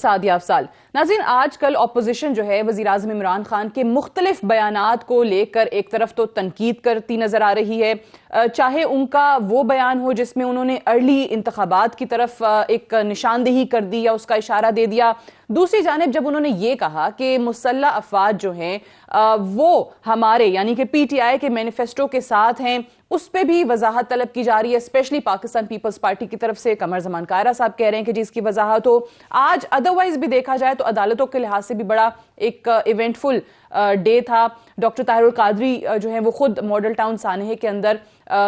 सादिया अफजाल। नाज़रीन, आजकल ऑपोजिशन जो है वज़ीर आज़म इमरान खान के मुख्तलिफ बयानात को लेकर एक तरफ तो तनकीद करती नजर आ रही है, चाहे उनका वो बयान हो जिसमें उन्होंने अर्ली इंतखाबात की तरफ एक निशानदेही कर दी या उसका इशारा दे दिया। दूसरी जानिब जब उन्होंने ये कहा कि मुसल्लह अफवाज जो हैं वो हमारे यानी कि पीटीआई के मैनिफेस्टो के साथ हैं, उस पर भी वजाहत तलब की जा रही है। स्पेशली पाकिस्तान पीपल्स पार्टी की तरफ से कमर जमान कायरा साहब कह रहे हैं कि जी इसकी वजाहत हो। आज अदरवाइज भी देखा जाए तो अदालतों के लिहाज से भी बड़ा एक इवेंटफुल डे था। डॉक्टर ताहिरुल कादरी जो है वो खुद मॉडल टाउन सानेह के अंदर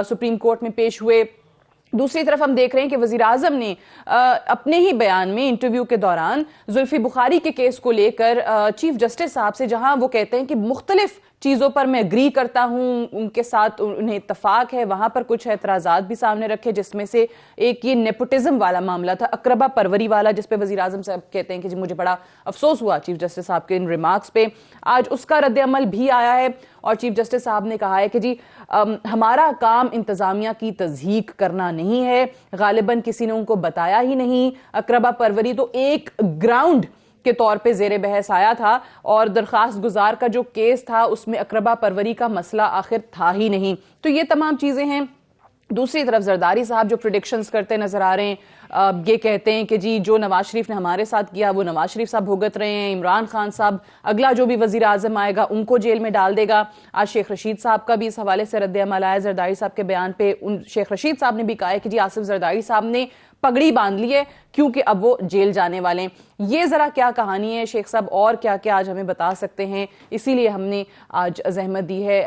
सुप्रीम कोर्ट में पेश हुए। दूसरी तरफ हम देख रहे हैं कि वजीर आजम ने अपने ही बयान में इंटरव्यू के दौरान जुल्फी बुखारी के केस को लेकर चीफ जस्टिस साहब से, जहां वो कहते हैं कि मुख्तलिफ चीजों पर मैं एग्री करता हूं, उनके साथ उन्हें इत्तफाक है, वहां पर कुछ एतराजात भी सामने रखे, जिसमें से एक ये नेपोटिज्म वाला मामला था, अकरबा परवरी वाला, जिसपे वजीर आजम साहब कहते हैं कि जी मुझे बड़ा अफसोस हुआ चीफ जस्टिस साहब के इन रिमार्क्स पे। आज उसका रद्द अमल भी आया है और चीफ जस्टिस साहब ने कहा है कि जी हमारा काम इंतजामिया की तज़हीक करना नहीं है, गालिबन किसी ने उनको बताया ही नहीं। अकरबा परवरी तो एक ग्राउंड के तौर पे जेरे बहस आया था और दरखास्त गुजार का जो केस था उसमें अकरबा परवरी का मसला आखिर था ही नहीं। तो ये तमाम चीजें हैं। दूसरी तरफ जरदारी साहब जो प्रेडिक्शंस करते नजर आ रहे हैं, ये कहते हैं कि जी जो नवाज शरीफ ने हमारे साथ किया वो नवाज शरीफ साहब भुगत रहे हैं, इमरान खान साहब अगला जो भी वजीर आजम आएगा उनको जेल में डाल देगा। आज शेख रशीद साहब का भी इस हवाले से रद्द अमल आया जरदारी साहब के बयान पे। शेख रशीद साहब ने भी कहा है कि जी आसिफ जरदारी साहब ने पगड़ी बांध ली है क्योंकि अब वो जेल जाने वाले हैं। ये जरा क्या कहानी है शेख साहब, और क्या क्या आज हमें बता सकते हैं? इसीलिए हमने आज जहमत दी है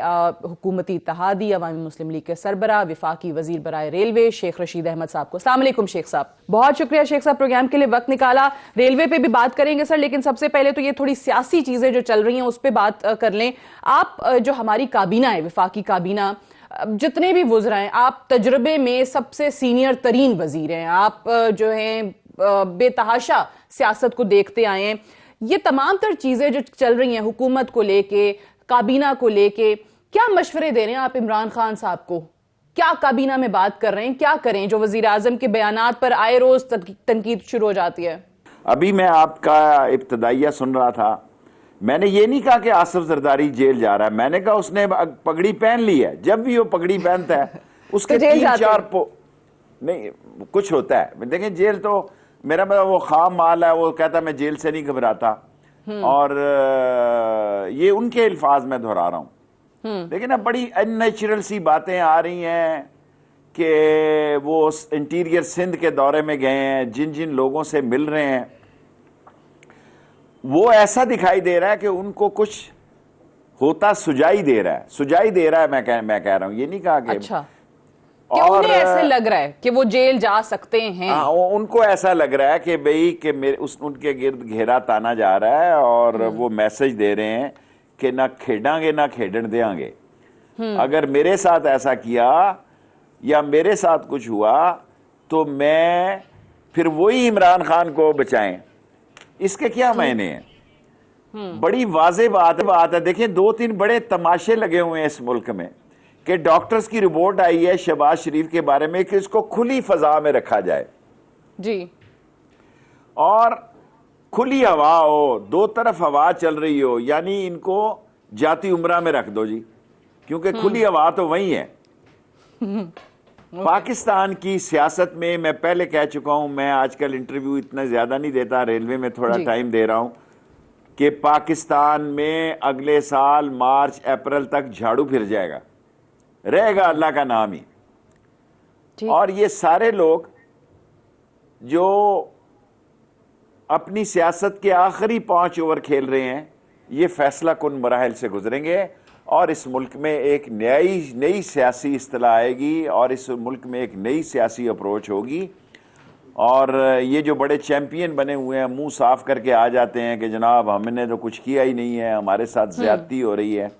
हुकूमती इत्तेहादी अवामी मुस्लिम लीग के सरबरा विफाकी वजीर बराए रेलवे शेख रशीद अहमद साहब को। अस्सलाम वालेकुम शेख साहब। बहुत शुक्रिया शेख साहब प्रोग्राम के लिए वक्त निकाला। रेलवे पे भी बात करेंगे सर, लेकिन सबसे पहले तो ये थोड़ी सियासी चीजें जो चल रही हैं उस पर बात कर लें। आप जो हमारी काबीना है, विफाकी काबीना, जितने भी वुज़रा हैं, आप तजुर्बे में सबसे सीनियर तरीन वजीर हैं, आप जो हैं बेतहाशा सियासत को देखते आए हैं। ये तमाम तर चीजें जो चल रही हैं हुकूमत को लेके, काबीना को लेके, क्या मशवरे दे रहे हैं आप इमरान खान साहब को? क्या काबीना में बात कर रहे हैं, क्या करें जो वजीर आजम के बयानात पर आए रोज तनकीद शुरू हो जाती है? अभी मैं आपका इब्तदाइया सुन रहा था, मैंने ये नहीं कहा कि आसिफ जरदारी जेल जा रहा है, मैंने कहा उसने पगड़ी पहन ली है। जब भी वो पगड़ी पहनता है उसके तो 3-4 नहीं कुछ होता है। देखें जेल तो मेरा मतलब वो खाम माल है, वो कहता मैं जेल से नहीं घबराता, और ये उनके अल्फाज में दोहरा रहा हूं। लेकिन अब बड़ी अननेचुरल सी बातें आ रही हैं कि वो इंटीरियर सिंध के दौरे में गए हैं, जिन जिन लोगों से मिल रहे हैं वो ऐसा दिखाई दे रहा है कि उनको कुछ होता सुझाई दे रहा है, सुझाई दे रहा है। मैं कह रहा हूं, ये नहीं कहा कि अच्छा और ऐसे लग रहा है कि वो जेल जा सकते हैं। उनको ऐसा लग रहा है कि भाई कि उनके गिर्द घेरा ताना जा रहा है और वो मैसेज दे रहे हैं कि ना खेडांगे ना खेडन देंगे। अगर मेरे साथ ऐसा किया या मेरे साथ कुछ हुआ तो मैं फिर वही इमरान खान को बचाएं। इसके क्या मायने हैं? बड़ी वाज़ेह बात है। देखें 2-3 बड़े तमाशे लगे हुए हैं इस मुल्क में कि डॉक्टर्स की रिपोर्ट आई है शहबाज शरीफ के बारे में कि इसको खुली फजा में रखा जाए जी, और खुली हवा हो, दो तरफ हवा चल रही हो, यानी इनको जाती उम्रा में रख दो जी, क्योंकि खुली हवा तो वही है। पाकिस्तान की सियासत में मैं पहले कह चुका हूं, मैं आजकल इंटरव्यू इतना ज्यादा नहीं देता, रेलवे में थोड़ा टाइम दे रहा हूं, कि पाकिस्तान में अगले साल मार्च अप्रैल तक झाड़ू फिर जाएगा, रहेगा अल्लाह का नाम ही। और ये सारे लोग जो अपनी सियासत के आखिरी 5 ओवर खेल रहे हैं, ये फैसला कुन मराहल से गुजरेंगे और इस मुल्क में एक नई सियासी इस्तिलाह आएगी और इस मुल्क में एक नई सियासी अप्रोच होगी। और ये जो बड़े चैंपियन बने हुए हैं, मुंह साफ करके आ जाते हैं कि जनाब हमने तो कुछ किया ही नहीं है, हमारे साथ ज्यादती हो रही है।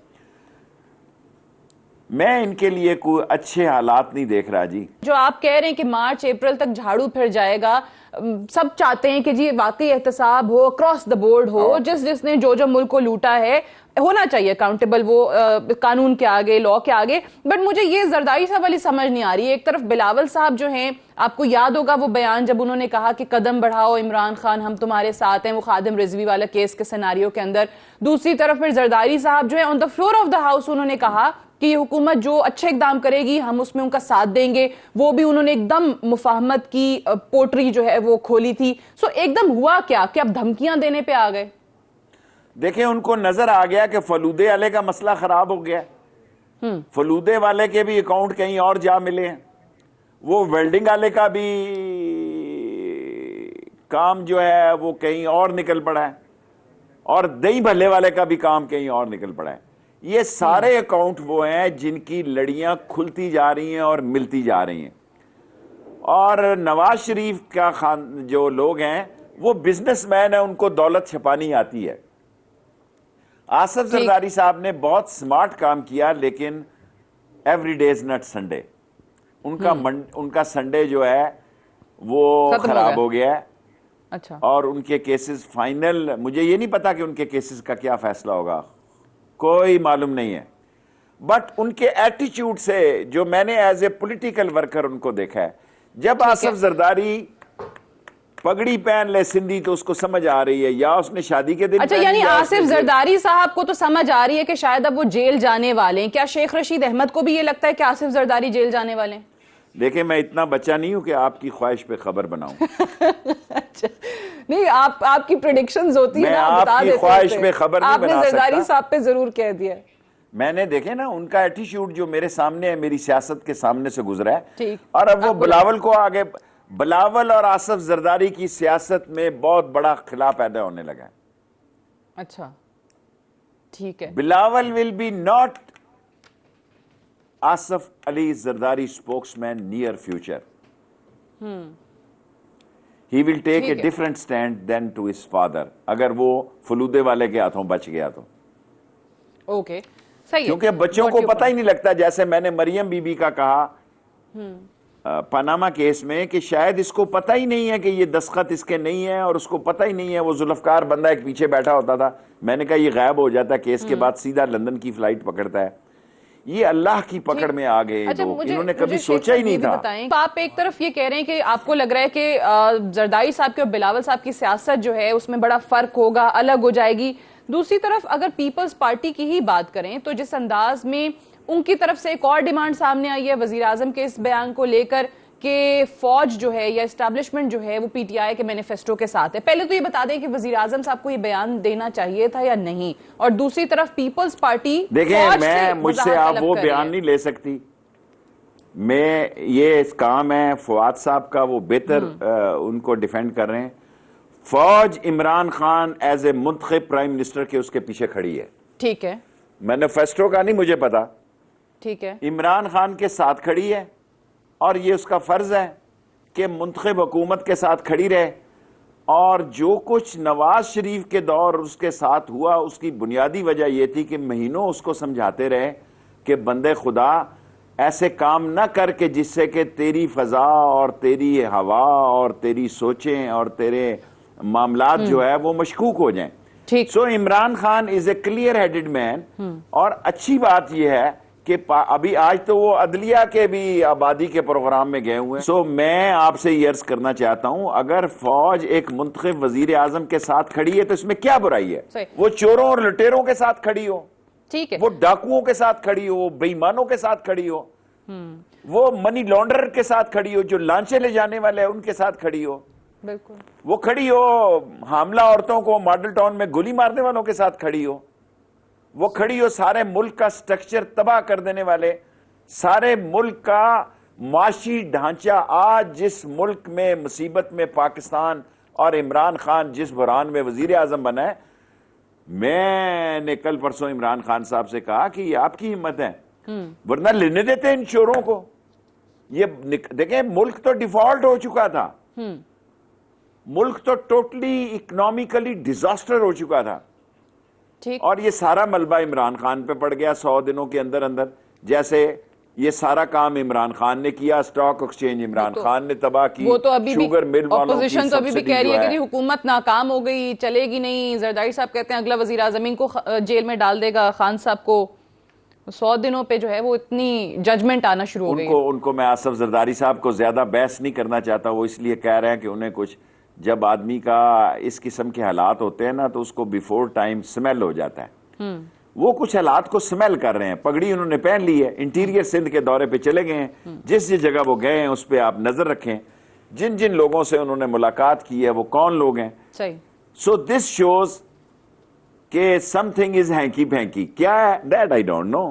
मैं इनके लिए कोई अच्छे हालात नहीं देख रहा जी। जो आप कह रहे हैं कि मार्च अप्रैल तक झाड़ू फिर जाएगा, सब चाहते हैं कि जी वाकई एहतसाब हो, अक्रॉस द बोर्ड हो, जिसने जो मुल्क को लूटा है होना चाहिए अकाउंटेबल, वो कानून के आगे, लॉ के आगे। बट मुझे ये जरदारी साहब वाली समझ नहीं आ रही है। एक तरफ बिलावल साहब जो हैं, आपको याद होगा वो बयान जब उन्होंने कहा कि कदम बढ़ाओ इमरान खान, हम तुम्हारे साथ हैं, वो खादिम रिजवी वाला केस के सिनारियो के अंदर। दूसरी तरफ फिर जरदारी साहब जो है on the floor of the house उन्होंने कहा कि ये हुकूमत जो अच्छे इकदाम करेगी हम उसमें उनका साथ देंगे। वो भी उन्होंने एकदम मुफाहमत की पोट्री जो है वो खोली थी। सो एकदम हुआ क्या कि अब धमकियां देने पे आ गए? देखिए, उनको नजर आ गया कि फलूदे वाले का मसला खराब हो गया। फलूदे वाले के भी अकाउंट कहीं और जा मिले हैं, वो वेल्डिंग वाले का भी काम जो है वो कहीं और निकल पड़ा है, और दही भल्ले वाले का भी काम कहीं और निकल पड़ा है। ये सारे अकाउंट वो हैं जिनकी लड़ियां खुलती जा रही हैं और मिलती जा रही हैं। और नवाज शरीफ का खान जो लोग हैं वो बिजनेसमैन है, उनको दौलत छपानी आती है। आसिफ जरदारी साहब ने बहुत स्मार्ट काम किया, लेकिन every day is not Sunday. उनका संडे जो है वो खराब हो गया है। अच्छा। और उनके केसेस फाइनल, मुझे ये नहीं पता कि उनके केसेस का क्या फैसला होगा, कोई मालूम नहीं है। बट उनके एटीट्यूड से, जो मैंने एज ए पॉलिटिकल वर्कर उनको देखा है, जब आसिफ जरदारी पगड़ी पहन ले सिंधी तो उसको समझ आ रही है, या उसने शादी के दिन। अच्छा, यानी आसिफ जरदारी साहब को तो समझ आ रही है कि शायद अब वो जेल जाने वाले हैं। क्या शेख रशीद अहमद को भी ये लगता है कि आसिफ जरदारी जेल जाने वाले हैं? देखिए, मैं इतना बच्चा नहीं हूं कि आपकी ख्वाहिश पे खबर बनाऊं। अच्छा, नहीं, आपकी प्रेडिक्शंस होती है ना, आपकी ख्वाहिश पे खबर नहीं बना सकता। आपने जरदारी साहब पे जरूर कह दिया। मैंने देखे ना उनका एटीट्यूड जो मेरे सामने है, मेरी सियासत के सामने से गुजरा है। ठीक। और अब वो बिलावल को आगे, बिलावल और आसिफ जरदारी की सियासत में बहुत बड़ा खिला पैदा होने लगा है। अच्छा, ठीक है। Bilawal will be not Asif Ali Zardari spokesman near future. He will take a different stand than to his father, अगर वो फलूदे वाले के हाथों बच गया तो। ओके, सही है। क्योंकि बच्चों को पता ही नहीं लगता, जैसे मैंने मरियम बीबी का कहा पनामा केस में, कि शायद इसको पता ही नहीं है कि ये दस्तखत इसके नहीं है, और उसको पता ही नहीं है, वो जुल्फकार बंदा एक पीछे बैठा होता था। मैंने कहा ये गायब हो जाता है केस के बाद, सीधा लंदन की फ्लाइट पकड़ता है। ये अल्लाह की पकड़ में आ गए। अच्छा, इन्होंने कभी सोचा ही नहीं था। तो आप एक तरफ ये कह रहे हैं कि आपको लग रहा है कि जरदारी साहब की और बिलावल साहब की सियासत जो है उसमें बड़ा फर्क होगा, अलग हो जाएगी। दूसरी तरफ अगर पीपल्स पार्टी की ही बात करें तो जिस अंदाज में उनकी तरफ से एक और डिमांड सामने आई है वजीर आजम के इस बयान को लेकर कि फौज जो है या एस्टैब्लिशमेंट जो है वो पीटीआई के मैनिफेस्टो के साथ है। पहले तो ये बता दें कि वजीर आजम साहब को ये बयान देना चाहिए था या नहीं, और दूसरी तरफ पीपल्स पार्टी, देखिए, मैं मुझसे आप वो बयान नहीं ले सकती। मैं ये काम है फवाद साहब का, वो बेहतर उनको डिफेंड कर रहे हैं। फौज इमरान खान एज ए मुंतखब प्राइम मिनिस्टर के उसके पीछे खड़ी है। ठीक है। मैनिफेस्टो का नहीं मुझे पता, ठीक है, इमरान खान के साथ खड़ी है, और ये उसका फर्ज है कि मुंतखब हुकूमत के साथ खड़ी रहे। और जो कुछ नवाज शरीफ के दौर उसके साथ हुआ, उसकी बुनियादी वजह यह थी कि महीनों उसको समझाते रहे कि बंदे खुदा ऐसे काम ना कर के जिससे कि तेरी फजा और तेरी हवा और तेरी सोचें और तेरे मामलात जो है वो मशकूक हो जाएं। ठीक। So Imran Khan is a clear headed man. और अच्छी बात यह है कि अभी आज तो वो अदलिया के भी आबादी के प्रोग्राम में गए हुए हैं। सो मैं आपसे ये अर्ज करना चाहता हूं, अगर फौज एक मुंतखब वजीर आजम के साथ खड़ी है तो इसमें क्या बुराई है? वो चोरों और लुटेरों के साथ खड़ी हो, ठीक है, वो डाकुओं के साथ खड़ी हो, बेईमानों के साथ खड़ी हो, वो मनी लॉन्ड्रर के साथ खड़ी हो, जो लांचे ले जाने वाले हैं उनके साथ खड़ी हो, बिल्कुल वो खड़ी हो, हामला औरतों को मॉडल टाउन में गोली मारने वालों के साथ खड़ी हो, वो खड़ी हो सारे मुल्क का स्ट्रक्चर तबाह कर देने वाले, सारे मुल्क का माशी ढांचा, आज जिस मुल्क में मुसीबत में पाकिस्तान और इमरान खान जिस बुरान में वजीर आजम बना है, मैंने कल परसों इमरान खान साहब से कहा कि ये आपकी हिम्मत है, वरना लेने देते इन चोरों को। ये देखें, मुल्क तो डिफॉल्ट हो चुका था, मुल्क तो टोटली इकोनॉमिकली डिजास्टर हो चुका था, ठीक। और ये सारा मलबा इमरान खान पे पड़ गया 100 दिनों के अंदर अंदर। जैसे ये सारा काम इमरान खान ने किया, स्टॉक एक्सचेंज इमरान खान ने तबाह की, वो तो अभी शुगर मिल वालों की ऑपोजिशन तो अभी भी कह रही है कि जी है। हुकूमत नाकाम हो गई, चलेगी नहीं। जरदारी साहब कहते हैं अगला वजीर आजम को जेल में डाल देगा। खान साहब को 100 दिनों पे जो है वो इतनी जजमेंट आना शुरू हो गई। उनको मैं आसफ जरदारी साहब को ज्यादा बहस नहीं करना चाहता, वो इसलिए कह रहे हैं कि उन्हें कुछ, जब आदमी का इस किस्म के हालात होते हैं ना तो उसको बिफोर टाइम स्मेल हो जाता है। वो कुछ हालात को स्मेल कर रहे हैं। पगड़ी उन्होंने पहन ली है, इंटीरियर सिंध के दौरे पे चले गए हैं, जिस जिस जगह वो गए हैं उस पर आप नजर रखें, जिन जिन लोगों से उन्होंने मुलाकात की है वो कौन लोग हैं। सही। सो दिस शोज के समथिंग इज हैंकी फैंकी। क्या है दैट आई डोंट नो।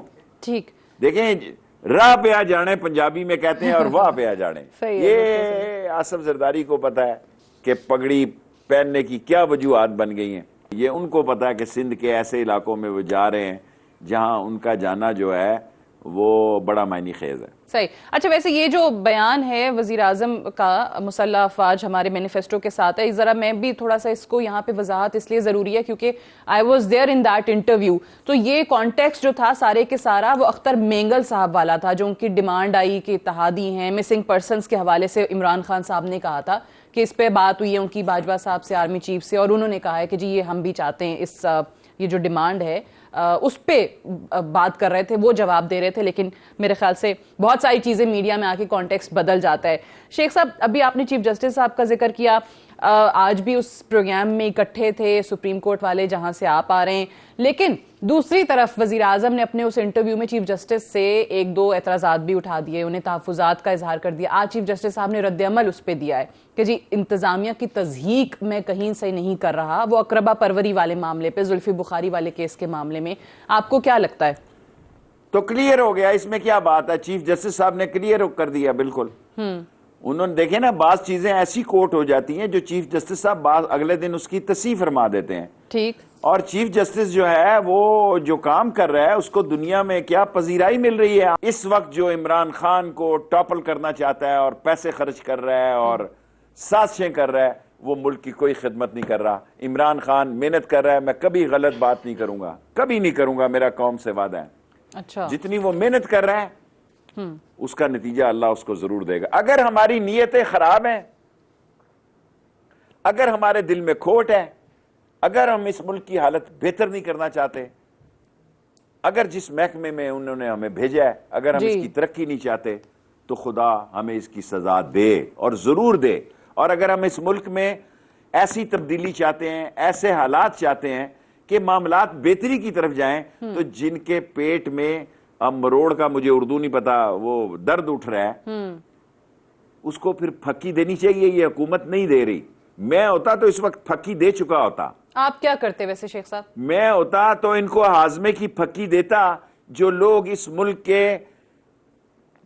ठीक, देखें, राह पे आ जाने पंजाबी में कहते हैं और वाह पे आ जाने। ये आसफ जरदारी को पता है कि पगड़ी पहनने की क्या वजूहात बन गई हैं। ये उनको पता है कि सिंध के ऐसे इलाकों में वो जा रहे हैं जहां उनका जाना जो है वो बड़ा मायनी खेज है। सही। अच्छा, वैसे ये जो बयान है वजीर आजम का, मुसल्लह अफवाज हमारे मैनिफेस्टो के साथ है, जरा मैं भी थोड़ा सा इसको यहाँ पे वजाहत इसलिए जरूरी है क्योंकि I was there in that interview. तो ये कॉन्टेक्स्ट जो था सारे के सारा वो अख्तर मेंगल साहब वाला था, जो उनकी डिमांड आई कि इत्तेहादी हैं, मिसिंग पर्सनस के हवाले से इमरान खान साहब ने कहा था कि इस पे बात हुई है उनकी बाजवा साहब से, आर्मी चीफ से, और उन्होंने कहा है कि जी ये हम भी चाहते हैं, इस ये जो डिमांड है उस पे बात कर रहे थे, वो जवाब दे रहे थे। लेकिन मेरे ख्याल से बहुत सारी चीजें मीडिया में आके कॉन्टेक्स्ट बदल जाता है। शेख साहब, अभी आपने चीफ जस्टिस साहब का जिक्र किया, आज भी उस प्रोग्राम में इकट्ठे थे सुप्रीम कोर्ट वाले जहां से आप आ रहे हैं, लेकिन दूसरी तरफ वजीर आजम ने अपने उस इंटरव्यू में चीफ जस्टिस से एक दो एतराजात भी उठा दिए, उन्हें तहफुजात का इजहार कर दिया। आज चीफ जस्टिस साहब ने रद्द-ए-अमल उस पर दिया है कि जी इंतजामिया की तज़हीक मैं कहीं से नहीं कर रहा, वो अकरबा परवरी वाले मामले पे, जुल्फी बुखारी वाले केस के मामले में। आपको क्या लगता है? तो क्लियर हो गया, इसमें क्या बात है। चीफ जस्टिस साहब ने क्लियर कर दिया बिल्कुल। उन्होंने देखे ना, बाज चीजें ऐसी कोर्ट हो जाती हैं जो चीफ जस्टिस साहब बाज अगले दिन उसकी तस्सीह फरमा देते हैं। ठीक। और चीफ जस्टिस जो है वो जो काम कर रहा है उसको दुनिया में क्या पजीराई मिल रही है। इस वक्त जो इमरान खान को टॉपल करना चाहता है और पैसे खर्च कर रहा है और साजिशें कर रहा है, वो मुल्क की कोई खिदमत नहीं कर रहा। इमरान खान मेहनत कर रहा है, मैं कभी गलत बात नहीं करूंगा, कभी नहीं करूंगा, मेरा कौम से वादा है। अच्छा। जितनी वो मेहनत कर रहा है उसका नतीजा अल्लाह उसको जरूर देगा। अगर हमारी नीयतें खराब हैं, अगर हमारे दिल में खोट है, अगर हम इस मुल्क की हालत बेहतर नहीं करना चाहते, अगर जिस महकमे में उन्होंने हमें भेजा है अगर हम इसकी तरक्की नहीं चाहते, तो खुदा हमें इसकी सजा दे और जरूर दे। और अगर हम इस मुल्क में ऐसी तब्दीली चाहते हैं, ऐसे हालात चाहते हैं कि मामलात बेहतरी की तरफ जाएं, तो जिनके पेट में मरोड़ का, मुझे उर्दू नहीं पता, वो दर्द उठ रहा है, उसको फिर फक्की देनी चाहिए। ये हुकूमत नहीं दे रही। मैं होता तो इस वक्त फक्की दे चुका होता। आप क्या करते वैसे शेख साहब? मैं होता तो इनको हाजमे की फक्की देता। जो लोग इस मुल्क के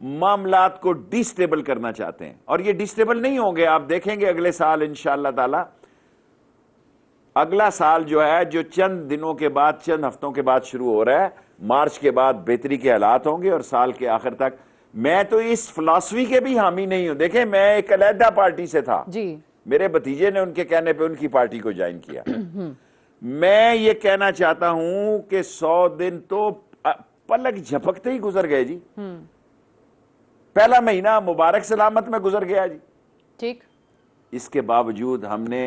मामलात को डिस्टेबल करना चाहते हैं, और ये डिस्टेबल नहीं होंगे, आप देखेंगे अगले साल इंशाअल्लाह ताला। अगला साल जो है, जो चंद दिनों के बाद, चंद हफ्तों के बाद शुरू हो रहा है, मार्च के बाद बेहतरी के हालात होंगे और साल के आखिर तक। मैं तो इस फिलॉसफी के भी हामी नहीं हूं। देखें, मैं एक अलहदा पार्टी से था जी, मेरे भतीजे ने उनके कहने पे उनकी पार्टी को ज्वाइन किया। मैं ये कहना चाहता हूं कि 100 दिन तो पलक झपकते ही गुजर गए जी। पहला महीना मुबारक सलामत में गुजर गया जी। ठीक। इसके बावजूद हमने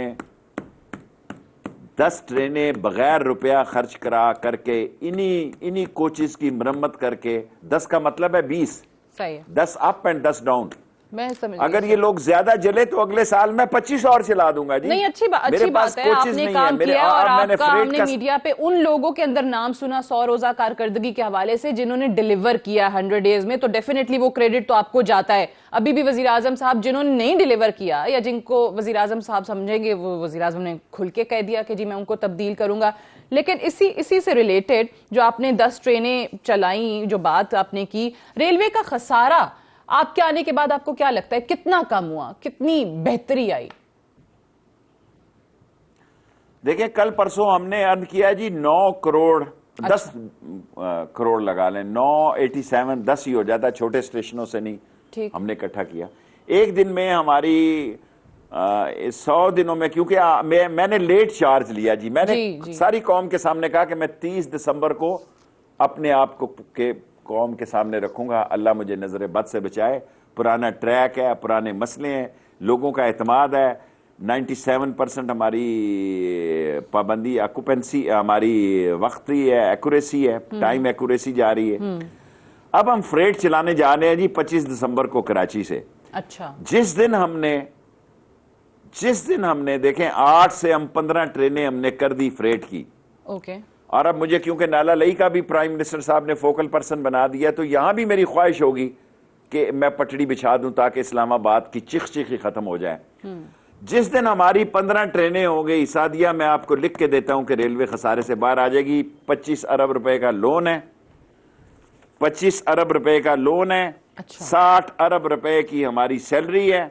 10 ट्रेनें बगैर रुपया खर्च करा करके, इन्हीं कोचेस की मरम्मत करके, 10 का मतलब है 20, सही है, 10 अप एंड 10 डाउन। मैं समझ अगर ये लोग ज्यादा जले तो अगले साल मैं 25 और चला दूंगा जी। नहीं, अच्छी बात है, आपने काम किया और आपका हमने मीडिया पे उन लोगों के अंदर नाम सुना 100 रोजा कारकर्दगी के हवाले से जिन्होंने डिलीवर किया 100 डेज में, तो डेफिनेटली वो क्रेडिट तो आपको जाता है। अभी भी वजीर आजम साहब जिन्होंने नहीं डिलीवर किया या जिनको वजीर आजम साहब समझेंगे, वो वजीर आजम ने खुल के कह दिया कि जी मैं उनको तब्दील करूंगा। लेकिन इसी से रिलेटेड जो आपने 10 ट्रेनें चलाई, जो बात आपने की, रेलवे का खसारा आपके आने के बाद आपको क्या लगता है कितना कम हुआ, कितनी बेहतरी आई? देखिए, कल परसों हमने अर्न किया जी 9 करोड़, 10 करोड़ लगा लें, 987, 10 ही हो जाता, छोटे स्टेशनों से नहीं, हमने इकट्ठा किया एक दिन में। हमारी 100 दिनों में, क्योंकि मैंने लेट चार्ज लिया जी। मैंने सारी कौम के सामने कहा कि मैं 30 दिसंबर को अपने आप कौम के सामने रखूंगा। अल्लाह मुझे नजर बद से बचाए। पुराना ट्रैक है, पुराने मसले हैं, लोगों का एतमाद है। 97% हमारी पाबंदी ऑक्यूपेंसी हमारी वक्ती है, एक्यूरेसी है, टाइम एक्यूरेसी जा रही है। अब हम फ्रेट चलाने जा रहे हैं जी 25 दिसंबर को कराची से। अच्छा, जिस दिन हमने देखें 8 से हम 15 ट्रेनें हमने कर दी फ्रेट की। ओके। और अब मुझे क्योंकि नाला लई का भी प्राइम मिनिस्टर साहब ने फोकल पर्सन बना दिया, तो यहां भी मेरी ख्वाहिश होगी कि मैं पटड़ी बिछा दूं ताकि इस्लामाबाद की चिख खत्म हो जाए। जिस दिन हमारी 15 ट्रेनें हो गई, सादिया मैं आपको लिख के देता हूं कि रेलवे खसारे से बाहर आ जाएगी। 25 अरब रुपए का लोन है, 25 अरब रुपए का लोन है। अच्छा। 60 अरब रुपए की हमारी सैलरी है,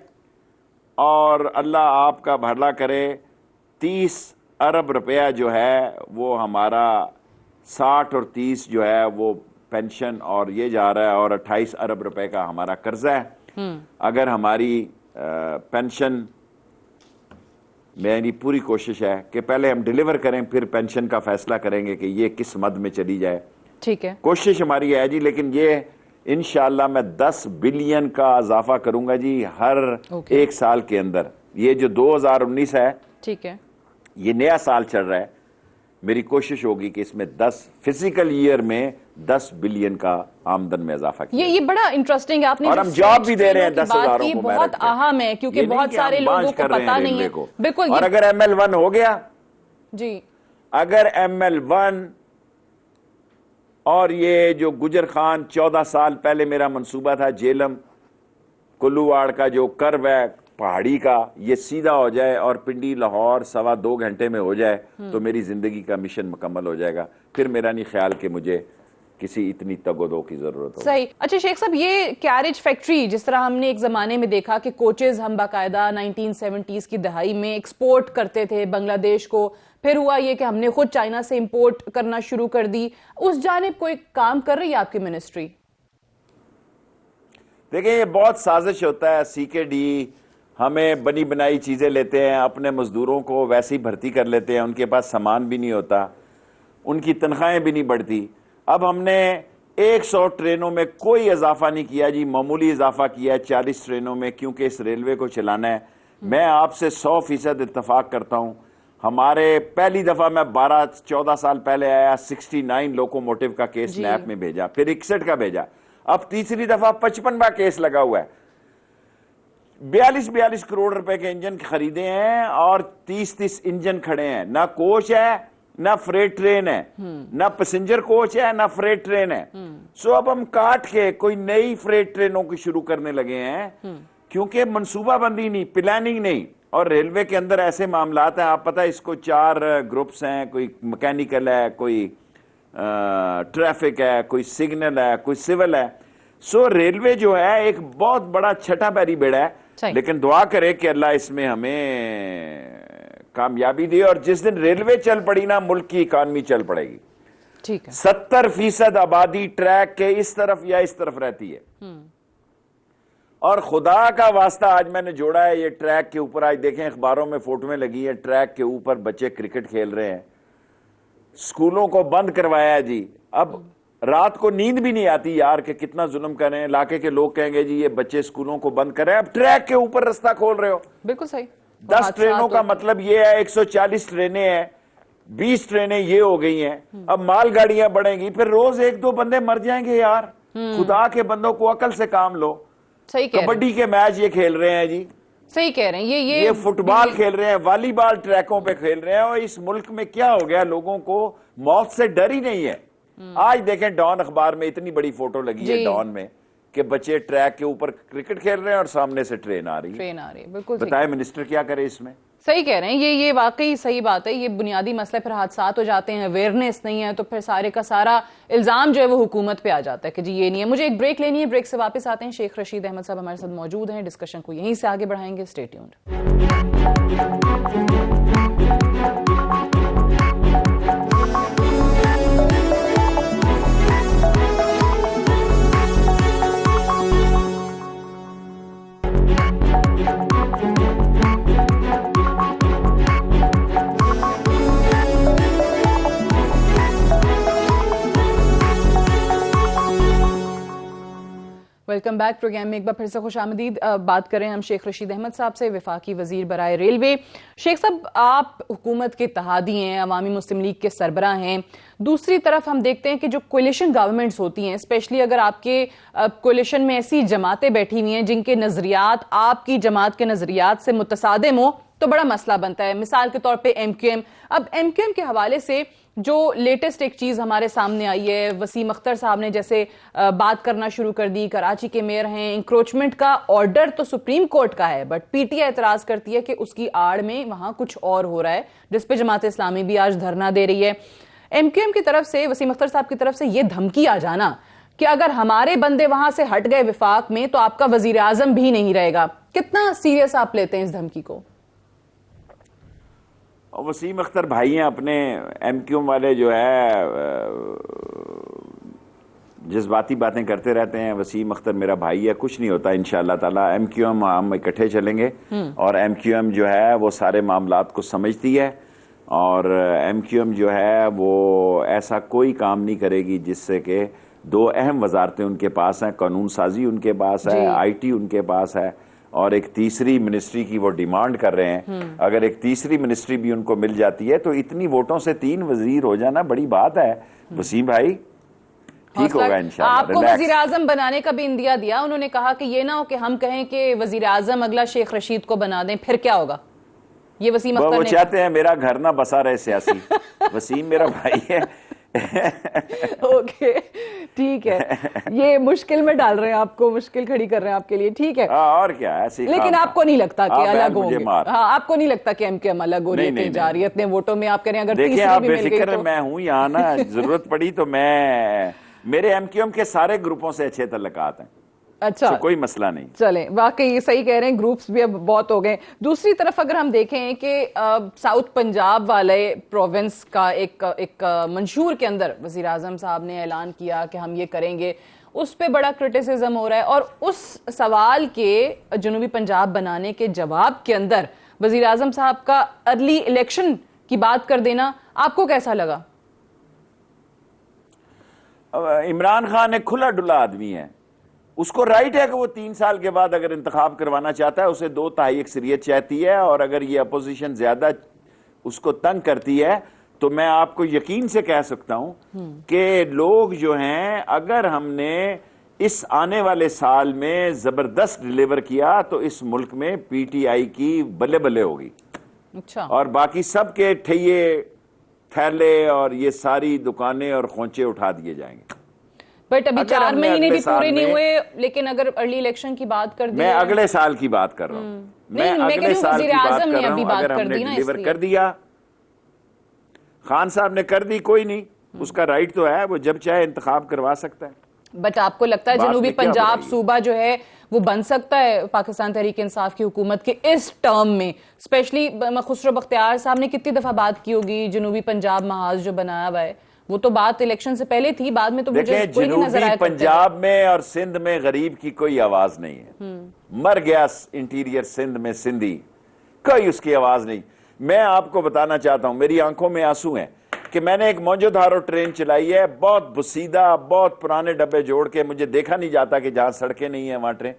और अल्लाह आपका भला करे 30 अरब रुपया जो है वो हमारा 60 और 30 जो है वो पेंशन और ये जा रहा है, और 28 अरब रुपए का हमारा कर्जा है। अगर हमारी पेंशन, मेरी पूरी कोशिश है कि पहले हम डिलीवर करें, फिर पेंशन का फैसला करेंगे कि ये किस मद में चली जाए। ठीक है, कोशिश हमारी है जी। लेकिन ये इंशाअल्लाह मैं 10 बिलियन का इजाफा करूंगा जी हर एक साल के अंदर। ये जो 2019 है, ठीक है, ये नया साल चल रहा है, मेरी कोशिश होगी कि इसमें 10 फिजिकल ईयर में 10 बिलियन का आमदन में इजाफा किया। ये बड़ा इंटरेस्टिंग है आपने, और हम जॉब भी दे रहे हैं 10,000 को। बहुत अहम है क्योंकि बहुत सारे लोगों को पता नहीं है। बिल्कुल। और अगर ML1 हो गया जी, अगर ML1 और ये जो गुजर खान 14 साल पहले मेरा मंसूबा था जेलम कुल्लूवाड़ का जो कर्व है पहाड़ी का, ये सीधा हो जाए और पिंडी लाहौर 2.25 घंटे में हो जाए, तो मेरी जिंदगी का मिशन मुकम्मल हो जाएगा। फिर मेरा नहीं ख्याल कि मुझे किसी इतनी तगोदो की जरूरत हो। सही। अच्छा शेख साहब, ये कैरेज फैक्ट्री जिस तरह हमने एक जमाने में देखा कि कोचेज हम बाकायदा 1970s की दहाई में एक्सपोर्ट करते थे बांग्लादेश को, फिर हुआ ये कि हमने खुद चाइना से इंपोर्ट करना शुरू कर दी, उस जानिब कोई काम कर रही है आपकी मिनिस्ट्री? देखिए, ये बहुत साजिश होता है। CKD हमें बनी बनाई चीजें लेते हैं, अपने मजदूरों को वैसे ही भर्ती कर लेते हैं, उनके पास सामान भी नहीं होता, उनकी तनख्वाहें भी नहीं बढ़ती। अब हमने 100 ट्रेनों में कोई इजाफा नहीं किया जी, मामूली इजाफा किया है 40 ट्रेनों में, क्योंकि इस रेलवे को चलाना है। मैं आपसे 100% इत्तफाक करता हूं। हमारे पहली दफा मैं 12-14 साल पहले आया, 69 लोकोमोटिव का केस नैप में भेजा, फिर 61 का भेजा, अब तीसरी दफा 55वां केस लगा हुआ है। 42 करोड़ रुपए के इंजन खरीदे हैं और 30 इंजन खड़े हैं। ना कोच है, ना फ्रेट ट्रेन है, ना पैसेंजर कोच है, ना फ्रेट ट्रेन है। सो अब हम काट के कोई नई फ्रेट ट्रेनों की शुरू करने लगे हैं, क्योंकि मनसूबाबंदी नहीं, प्लानिंग नहीं। और रेलवे के अंदर ऐसे मामलात हैं, आप पता है इसको 4 ग्रुप्स हैं, कोई मैकेनिकल है, कोई ट्रैफिक है, कोई सिग्नल है, कोई सिविल है। सो रेलवे जो है एक बहुत बड़ा छठा पैरी बेड़ा है, लेकिन दुआ करे कि अल्लाह इसमें हमें कामयाबी दे। और जिस दिन रेलवे चल पड़ी ना, मुल्क की इकॉनमी चल पड़ेगी। ठीक है। 70% आबादी ट्रैक के इस तरफ या इस तरफ रहती है। और खुदा का वास्ता आज मैंने जोड़ा है ये ट्रैक के ऊपर, आज देखें अखबारों में फोटोएं लगी है, ट्रैक के ऊपर बच्चे क्रिकेट खेल रहे हैं। स्कूलों को बंद करवाया है जी। अब रात को नींद भी नहीं आती यार कि कितना जुल्म कर रहे हैं। इलाके के लोग कहेंगे जी ये बच्चे स्कूलों को बंद कर रहे हैं, अब ट्रैक के ऊपर रास्ता खोल रहे हो। बिल्कुल सही। 10 ट्रेनों का मतलब ये है 140 ट्रेनें हैं, 20 ट्रेनें ये हो गई हैं। अब मालगाड़ियां बढ़ेंगी, फिर रोज 1-2 बंदे मर जाएंगे यार। खुदा के बंदों को अकल से काम लो। सही कह रहे हैं। कबड्डी के मैच ये खेल रहे हैं जी, सही कह रहे हैं। ये फुटबॉल खेल रहे हैं, वॉलीबॉल ट्रैकों पे खेल रहे हैं। और इस मुल्क में क्या हो गया, लोगों को मौत से डर ही नहीं है। आज देखें डॉन अखबार में इतनी बड़ी फोटो लगी है डॉन में कि बच्चे ट्रैक के ऊपर क्रिकेट खेल रहे हैं और सामने से ट्रेन आ रही है। बिल्कुल बताए मिनिस्टर क्या करे इसमें। सही कह रहे हैं। ये वाकई सही बात है। ये बुनियादी मसले फिर हादसात हो जाते हैं, अवेयरनेस नहीं है, तो फिर सारे का सारा इल्जाम जो है वो हुकूमत पे आ जाता है कि जी ये नहीं है। मुझे एक ब्रेक लेनी है, ब्रेक से वापस आते हैं। शेख रशीद अहमद साहब हमारे साथ मौजूद हैं, डिस्कशन को यहीं से आगे बढ़ाएंगे। Stay tuned. Welcome back. Program में एक बार फिर से खुशामदीद। बात करें हम शेख रशीद अहमद साहब से, वफाकी वजीर बराए रेलवे। शेख साहब, आप हुकूमत के इत्तेहादी हैं, अवामी मुस्लिम लीग के सरबराह हैं। दूसरी तरफ हम देखते हैं कि जो कोलिशन गवर्नमेंट्स होती हैं, स्पेशली अगर आपके कोलिशन में ऐसी जमातें बैठी हुई हैं जिनके नजरियात आपकी जमात के नजरियात से मुतसादिम हो, तो बड़ा मसला बनता है। मिसाल के तौर पे MQM। अब MQM के हवाले से जो लेटेस्ट एक चीज हमारे सामने आई है, वसीम अख्तर साहब ने जैसे बात करना शुरू कर दी। कराची के मेयर हैं, इंक्रोचमेंट का ऑर्डर तो सुप्रीम कोर्ट का है, बट PTI एतराज करती है कि उसकी आड़ में वहां कुछ और हो रहा है, जिस पे जमात इस्लामी भी आज धरना दे रही है। MQM की तरफ से, वसीम अख्तर साहब की तरफ से यह धमकी आ जाना कि अगर हमारे बंदे वहां से हट गए विफाक में तो आपका वजीर आजम भी नहीं रहेगा, कितना सीरियस आप लेते हैं इस धमकी को? और वसीम अख्तर भाई हैं अपने, MQM वाले जो है जज्बाती बातें करते रहते हैं। वसीम अख्तर मेरा भाई है, कुछ नहीं होता इंशाअल्लाह ताला। MQM हम इकट्ठे चलेंगे और MQM जो है वो सारे मामलात को समझती है और MQM जो है वो ऐसा कोई काम नहीं करेगी जिससे कि दो अहम वजारतें उनके पास हैं, कानून साजी उनके पास है, IT उनके पास है और एक तीसरी मिनिस्ट्री की वो डिमांड कर रहे हैं। अगर एक तीसरी मिनिस्ट्री भी उनको मिल जाती है तो इतनी वोटों से 3 वजीर हो जाना बड़ी बात है। वसीम भाई ठीक होगा इंशाल्लाह। आपको वजीर आजम बनाने का भी इंदिया दिया, उन्होंने कहा कि ये ना हो कि हम कहें कि वजीर आजम अगला शेख रशीद को बना दें, फिर क्या होगा? ये वसीम अख्तर वो चाहते हैं मेरा घर ना बसा रहे सियासी। वसीम मेरा भाई है। ओके, ठीक है। ये मुश्किल में डाल रहे हैं आपको, मुश्किल खड़ी कर रहे हैं आपके लिए, ठीक है। और क्या ऐसी, लेकिन आपको नहीं लगता कि अलग होंगे? हाँ, आपको नहीं लगता कि MQM अलग हो रही है जा रही है इतने वोटों में? आप कह रहे हैं अगर देखिए आप बेफिक्र, मैं हूं यहाँ ना, जरूरत पड़ी तो मेरे MQM के सारे ग्रुपों से अच्छे तल्लुकात हैं। अच्छा, कोई मसला नहीं। चले, वाकई सही कह रहे हैं, ग्रुप्स भी अब बहुत हो गए। दूसरी तरफ अगर हम देखें कि साउथ पंजाब वाले प्रोविंस का एक मंशूर के अंदर वजीर आजम साहब ने ऐलान किया कि हम ये करेंगे, उस पे बड़ा क्रिटिसिज्म हो रहा है और उस सवाल के जनूबी पंजाब बनाने के जवाब के अंदर वजीर आजम साहब का अर्ली इलेक्शन की बात कर देना आपको कैसा लगा? इमरान खान एक खुला डुला आदमी है, उसको राइट है कि वो 3 साल के बाद अगर इंतखाब करवाना चाहता है, उसे 2/3 अक्सरियत चाहती है और अगर ये अपोजिशन ज्यादा उसको तंग करती है तो मैं आपको यकीन से कह सकता हूं कि लोग जो हैं, अगर हमने इस आने वाले साल में जबरदस्त डिलीवर किया तो इस मुल्क में PTI की बल्ले बल्ले होगी। अच्छा। और बाकी सबके ठैये थैले और ये सारी दुकानें और खोंचे उठा दिए जाएंगे। बट अभी 4 महीने भी पूरे नहीं हुए, लेकिन अगर अर्ली इलेक्शन की बात कर दी, मैं अगले साल की बात कर रहा हूं, मैं अगले साल की बात कर रहा हूं। अगर हमने डिलीवर कर दिया, खान साहब ने कर दी, कोई नहीं, उसका राइट तो है, वो जब चाहे इंतखाब करवा सकता है। बट आपको लगता है जनूबी पंजाब सूबा जो है वो बन सकता है पाकिस्तान तहरीक इंसाफ की हुकूमत के इस टर्म में? स्पेशली खुसरो बख्तियार साहब ने कितनी दफा बात की होगी जनूबी पंजाब महाज जो बनाया हुआ है, वो तो बात इलेक्शन से पहले थी, बाद में तो मुझे कोई नहीं नजर आया। पंजाब में और सिंध में गरीब की कोई आवाज नहीं है। मर गया इंटीरियर सिंध में सिंधी, कोई उसकी आवाज नहीं। मैं आपको बताना चाहता हूं, मेरी आंखों में आंसू हैं कि मैंने एक मौजूदारो ट्रेन चलाई है, बहुत बुसीदा, बहुत पुराने डब्बे जोड़ के, मुझे देखा नहीं जाता कि जहां सड़कें नहीं है वहां ट्रेन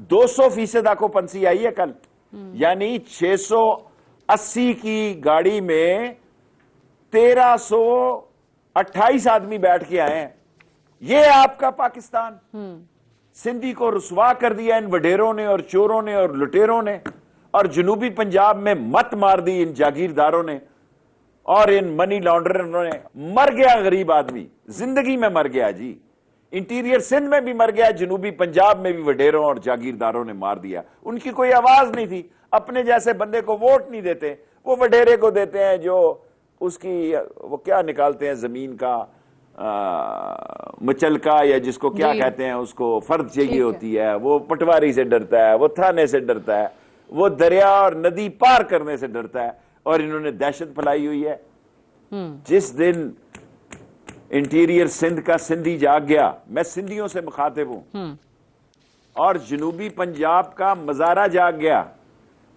200% ऑक्यूपेंसी आई है कल, यानी 680 की गाड़ी में 1328 आदमी बैठ के आए हैं। ये आपका पाकिस्तान? सिंधी को रुसवा कर दिया इन वडेरों ने और चोरों ने और लुटेरों ने, और जनूबी पंजाब में मत मार दी इन जागीरदारों ने और इन मनी लॉन्ड्ररों ने। मर गया गरीब आदमी, जिंदगी में मर गया जी। इंटीरियर सिंध में भी मर गया, जनूबी पंजाब में भी वडेरों और जागीरदारों ने मार दिया। उनकी कोई आवाज नहीं थी, अपने जैसे बंदे को वोट नहीं देते, वो वडेरे को देते हैं जो उसकी वो क्या निकालते हैं जमीन का मचलका, या जिसको क्या कहते हैं, उसको फर्द चाहिए होती है, वो पटवारी से डरता है, वो थाने से डरता है, वो दरिया और नदी पार करने से डरता है, और इन्होंने दहशत फैलाई हुई है। जिस दिन इंटीरियर सिंध का सिंधी जाग गया, मैं सिंधियों से मुखातिब हूं, और जनूबी पंजाब का मजारा जाग गया,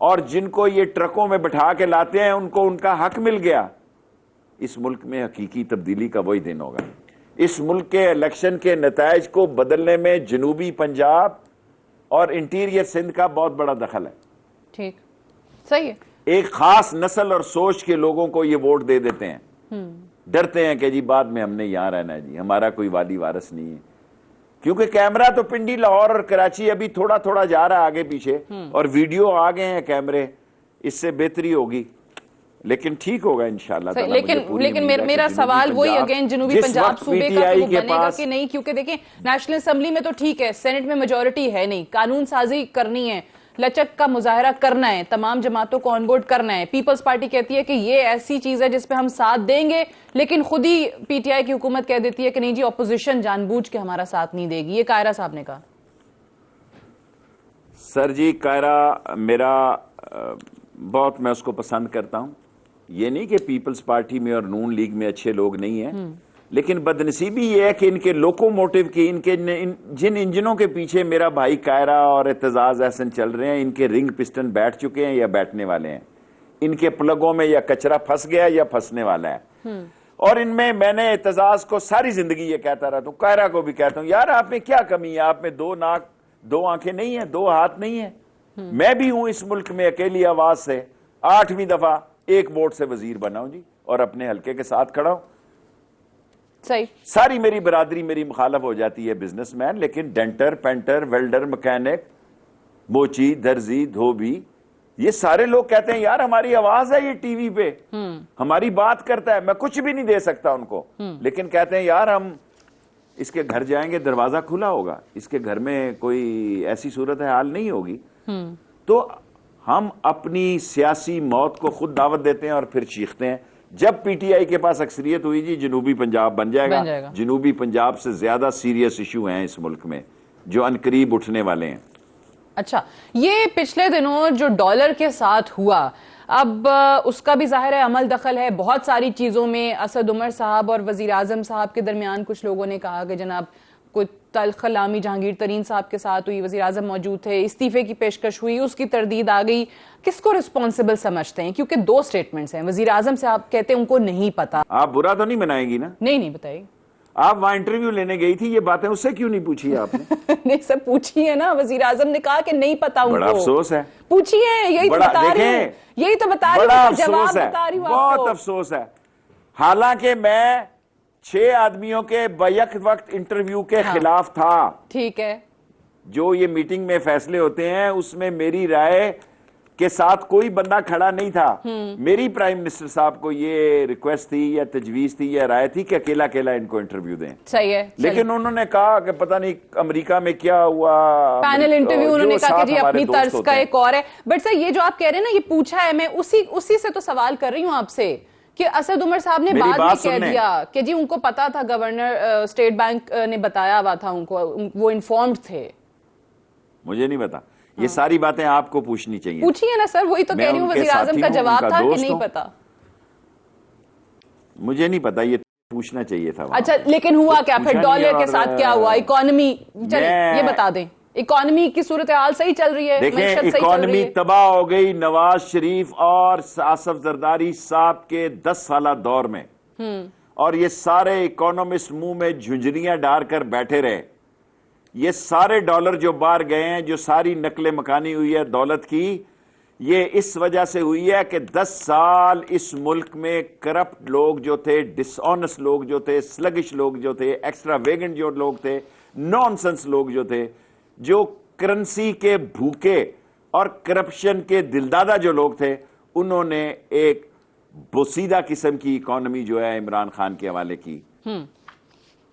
और जिनको ये ट्रकों में बैठा के लाते हैं उनको उनका हक मिल गया, इस मुल्क में हकीकी तब्दीली का वही दिन होगा। इस मुल्क के इलेक्शन के नताइज को बदलने में जनूबी पंजाब और इंटीरियर सिंध का बहुत बड़ा दखल है। ठीक, सही है। एक खास नस्ल और सोच के लोगों को ये वोट दे देते हैं, डरते हैं कि जी बाद में हमने यहां रहना है, जी हमारा कोई वाली वारस नहीं है। क्योंकि कैमरा तो पिंडी, लाहौर और कराची अभी थोड़ा थोड़ा जा रहा है आगे पीछे, और वीडियो आ गए हैं कैमरे, इससे बेहतरी होगी, लेकिन ठीक होगा इंशाल्लाह। लेकिन मेरा सवाल वही अगेन, जनूबी पंजाब सूबे का तो बनेगा कि नहीं? क्योंकि देखिए नेशनल असेंबली में तो ठीक है, सेनेट में मेजोरिटी है नहीं, कानून साजी करनी है, लचक का मुजाहरा करना है, तमाम जमातों को ऑनबोर्ड करना है। पीपल्स पार्टी कहती है कि ये ऐसी चीज है जिसपे हम साथ देंगे, लेकिन खुद ही पीटीआई की हुकूमत कह देती है कि नहीं जी, ऑपोजिशन जानबूझ के हमारा साथ नहीं देगी। ये कायरा साहब ने कहा। सर जी, कायरा मेरा बहुत, मैं उसको पसंद करता हूं। ये नहीं कि पीपल्स पार्टी में और नून लीग में अच्छे लोग नहीं हैं, लेकिन बदनसीबी ये है कि इनके लोकोमोटिव की, जिन इंजनों के पीछे मेरा भाई कायरा और एतजाज अहसन चल रहे हैं, इनके रिंग पिस्टन बैठ चुके हैं या बैठने वाले हैं। इनके प्लगों में या कचरा फंस गया या फंसने वाला है। और इनमें मैंने एतजाज को सारी जिंदगी ये कहता रहा हूं, कायरा को भी कहता हूं, यार आप में क्या कमी है? आप में 2 नाक 2 आंखें नहीं है, 2 हाथ नहीं है? मैं भी हूं इस मुल्क में अकेली आवाज से 8वीं दफा 1 वोट से वजीर बना हूं जी, और अपने हल्के के साथ खड़ा हूं। सही, सारी मेरी बरादरी मेरी मुखालफ हो जाती है, बिजनेसमैन, लेकिन डेंटर, पेंटर, वेल्डर, मैकेनिक, मोची, दर्जी, धोबी, ये सारे लोग कहते हैं यार हमारी आवाज है ये टीवी पे, हमारी बात करता है। मैं कुछ भी नहीं दे सकता उनको, लेकिन कहते हैं यार हम इसके घर जाएंगे दरवाजा खुला होगा, इसके घर में कोई ऐसी सूरत हाल नहीं होगी। तो हम अपनी सियासी मौत को खुद दावत देते हैं और फिर चीखते हैं। जब पीटीआई के पास अक्सरियत हुई जी, जनूबी पंजाब बन जाएगा। जनूबी पंजाब से ज्यादा सीरियस इशू हैं इस मुल्क में जो अनकरीब उठने वाले हैं। अच्छा, ये पिछले दिनों जो डॉलर के साथ हुआ, अब उसका भी जाहिर है अमल दखल है बहुत सारी चीजों में। असद उमर साहब और वजीर आजम साहब के दरमियान कुछ लोगों ने कहा कि जनाब कोई तलखलामी जहांगीर तरीन साहब के साथ हुई, वजीर आजम मौजूद थे, इस्तीफे की पेशकश हुई, उसकी तरदीद आ गई। किसको रिस्पॉन्सिबल समझते हैं? क्योंकि 2 स्टेटमेंट्स हैं। वजीर आजम साहब कहते हैं उनको नहीं पता। आप बुरा तो नहीं मनाएंगी ना? नहीं बताइए। आप वहां इंटरव्यू लेने गई थी, ये बातें उससे क्यों नहीं पूछी आपने? नहीं, सब पूछी है ना। वजीर आजम ने कहा कि नहीं पता उनको। बड़ा अफसोस है। पूछी है, यही तो बता रही हूं, यही तो बता रही हूं, जवाब बता रही हूं। बहुत अफसोस है। हालांकि मैं 6 आदमियों के बैक वक्त इंटरव्यू के खिलाफ था। ठीक है। जो ये मीटिंग में फैसले होते हैं उसमें मेरी राय के साथ कोई बंदा खड़ा नहीं था। मेरी प्राइम मिनिस्टर साहब को ये रिक्वेस्ट थी या तजवीज थी या राय थी कि अकेला अकेला इनको इंटरव्यू दें। सही है। लेकिन उन्होंने कहा कि पता नहीं अमेरिका में क्या हुआ, पैनल इंटरव्यू, उन्होंने कहा कि जी अपनी तर्ज का एक और है। बट सर ये जो आप कह रहे हैं ना, ये पूछा है, मैं उसी से तो सवाल कर रही हूँ आपसे कि असद उमर साहब ने बाद में कह दिया कि जी उनको पता था, गवर्नर स्टेट बैंक ने बताया हुआ था उनको, वो इन्फॉर्म्ड थे। मुझे नहीं पता। ये सारी बातें आपको पूछनी चाहिए। पूछिए ना सर, वही तो कह रही हूँ। वजीर आजम का जवाब था कि नहीं पता। मुझे नहीं पता, ये पूछना चाहिए था। अच्छा, लेकिन हुआ क्या फिर? डॉलर के साथ क्या हुआ? इकोनॉमी, चलिए ये बता दें, इकोनॉमी की सूरत हाल सही चल रही है? देखिए, इकोनॉमी तबाह हो गई नवाज शरीफ और आसफ जरदारी साहब के 10 साल दौर में, और ये सारे इकोनॉमिस्ट मुंह में झुंझुनियां डालकर बैठे रहे। ये सारे डॉलर जो बाहर गए हैं, जो सारी नकले मकानी हुई है दौलत की, ये इस वजह से हुई है कि 10 साल इस मुल्क में करप्ट लोग जो थे, डिसऑनेस्ट लोग जो थे, स्लगिश लोग जो थे, एक्स्ट्रावेगेंट जो लोग थे, नॉनसेंस लोग जो थे, जो करेंसी के भूखे और करप्शन के दिलदादा जो लोग थे, उन्होंने एक बोसीदा किस्म की इकोनॉमी जो है इमरान खान के हवाले की।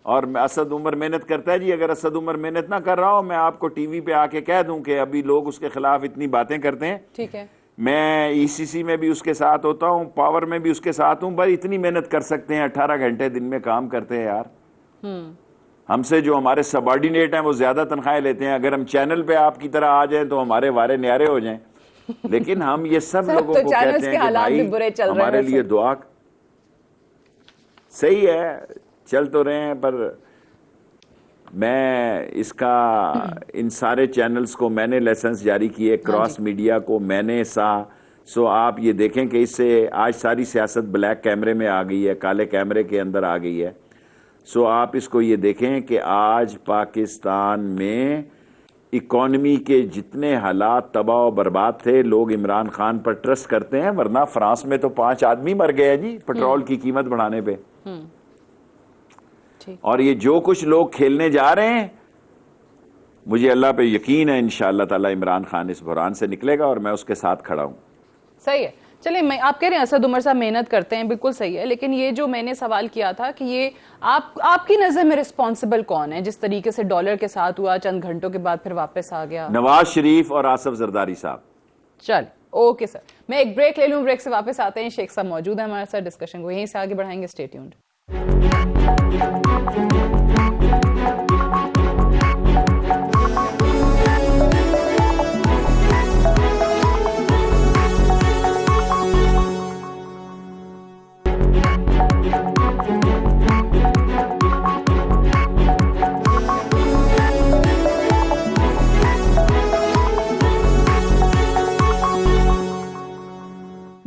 और असद उमर मेहनत करता है जी। अगर असद उमर मेहनत ना कर रहा हो, मैं आपको टीवी पे आके कह दूं कि अभी लोग उसके खिलाफ इतनी बातें करते हैं। ठीक है। मैं ईसीसी में भी उसके साथ होता हूं, पावर में भी उसके साथ हूं। भाई इतनी मेहनत कर सकते हैं, 18 घंटे दिन में काम करते हैं यार। हमसे जो हमारे सबॉर्डिनेट हैं वो ज्यादा तनख्वाहें लेते हैं। अगर हम चैनल पे आपकी तरह आ जाएं तो हमारे वारे न्यारे हो जाएं। लेकिन हम ये सब लोगों को कहते हैं कि भाई हमारे लिए दुआ। सही है, चल तो रहे हैं, पर मैं इसका इन सारे चैनल्स को मैंने लाइसेंस जारी किए, क्रॉस मीडिया को मैंने सो आप ये देखें कि इससे आज सारी सियासत ब्लैक कैमरे में आ गई है, काले कैमरे के अंदर आ गई है। सो आप इसको ये देखें कि आज पाकिस्तान में इकॉनमी के जितने हालात तबाह और बर्बाद थे, लोग इमरान खान पर ट्रस्ट करते हैं, वरना फ्रांस में तो 5 आदमी मर गए जी पेट्रोल की कीमत बढ़ाने पे। और ये जो कुछ लोग खेलने जा रहे हैं, मुझे अल्लाह पे यकीन है इंशाअल्लाह ताला इमरान खान इस बुहरान से निकलेगा और मैं उसके साथ खड़ा हूं। सही है। चलिए, मैं आप कह रहे हैं असद उमर साहब मेहनत करते हैं, बिल्कुल सही है, लेकिन ये जो मैंने सवाल किया था कि ये आपकी नजर में रिस्पॉन्सिबल कौन है जिस तरीके से डॉलर के साथ हुआ, चंद घंटों के बाद फिर वापस आ गया? नवाज शरीफ और आसिफ जरदारी साहब। चल ओके सर, मैं एक ब्रेक ले लूं, ब्रेक से वापस आते हैं। शेख साहब मौजूद है हमारे साथ, डिस्कशन को यहीं से आगे बढ़ाएंगे। Stay tuned.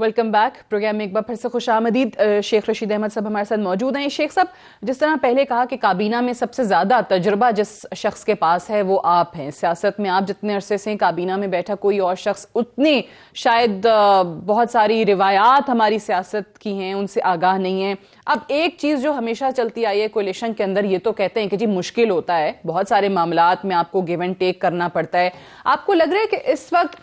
Welcome back. Program में एक बार फिर से खुशामदीद। शेख रशीद अहमद साहब हमारे साथ मौजूद हैं। शेख साहब, जिस तरह पहले कहा कि काबीना में सबसे ज्यादा तजुर्बा जिस शख्स के पास है वो आप हैं। सियासत में आप जितने अरसे से काबीना में बैठा कोई और शख्स उतने शायद बहुत सारी रिवायात हमारी सियासत की हैं उनसे आगाह नहीं है। अब एक चीज जो हमेशा चलती आई है कोलिशन के अंदर, ये तो कहते हैं कि जी मुश्किल होता है, बहुत सारे मामलात में आपको गिव एंड टेक करना पड़ता है। आपको लग रहा है कि इस वक्त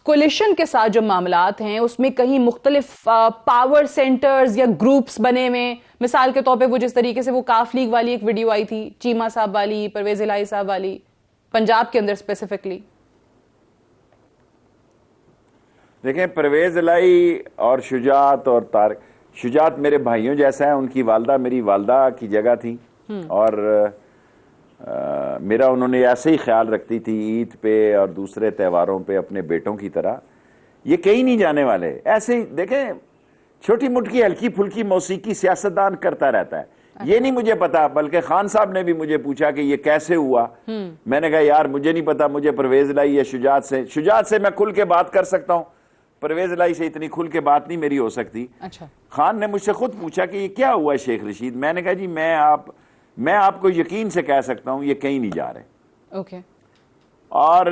कोलिशन के साथ जो मामलात हैं उसमें कहीं मुख्तलिफ पावर सेंटर्स या ग्रुप्स बने हुए, मिसाल के तौर पे वो जिस तरीके से वो काफ लीग वाली एक वीडियो आई थी, चीमा साहब वाली, परवेज इलाही साहब वाली, पंजाब के अंदर स्पेसिफिकली? देखें, परवेज इलाही और शुजात और तारिक, शुजात मेरे भाइयों जैसा है, उनकी वालदा मेरी वालदा की जगह थी और मेरा उन्होंने ऐसे ही ख्याल रखती थी ईद पे और दूसरे त्योहारों पे अपने बेटों की तरह। ये कहीं नहीं जाने वाले। ऐसे ही देखें, छोटी मुटकी हल्की फुल्की मौसीकी सियासतदान करता रहता है। ये नहीं मुझे पता, बल्कि खान साहब ने भी मुझे पूछा कि ये कैसे हुआ। मैंने कहा यार मुझे नहीं पता, मुझे परवेज इलाही या शुजात से मैं खुल के बात कर सकता हूँ, परवेज इलाही से इतनी खुल के बात नहीं मेरी हो सकती। अच्छा। खान ने मुझसे खुद पूछा कि ये क्या हुआ शेख रशीद। मैंने कहा जी मैं आपको यकीन से कह सकता हूं ये कहीं नहीं जा रहे। ओके। और